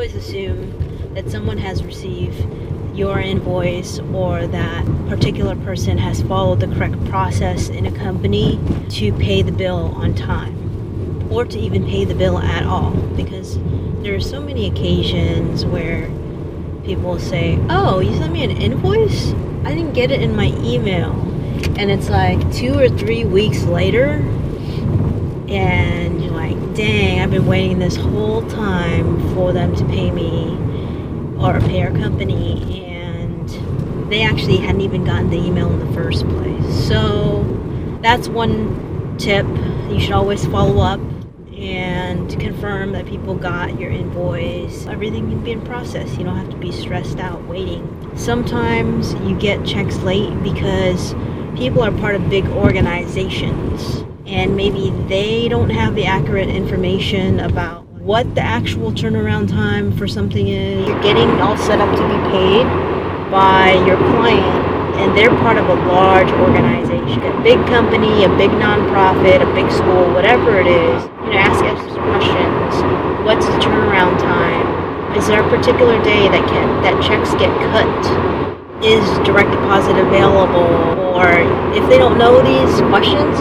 always assume that someone has received your invoice or that particular person has followed the correct process in a company to pay the bill on time or to even pay the bill at all, because there are so many occasions where people will say, oh, you sent me an invoice? I didn't get it in my email. And it's like 2 or 3 weeks later, and you're like, dang, I've been waiting this whole time for them to pay me or pay our company, and they actually hadn't even gotten the email in the first place. So that's one tip. You should always follow up and confirm that people got your invoice. Everything can be in process. You don't have to be stressed out waiting. Sometimes you get checks late because people are part of big organizations and maybe they don't have the accurate information about what the actual turnaround time for something is. You're getting all set up to be paid by your client, and they're part of a large organization, a big company, a big nonprofit, a big school, whatever it is. Ask questions. What's the turnaround time? Is there a particular day that checks get cut? Is direct deposit available? Or if they don't know these questions,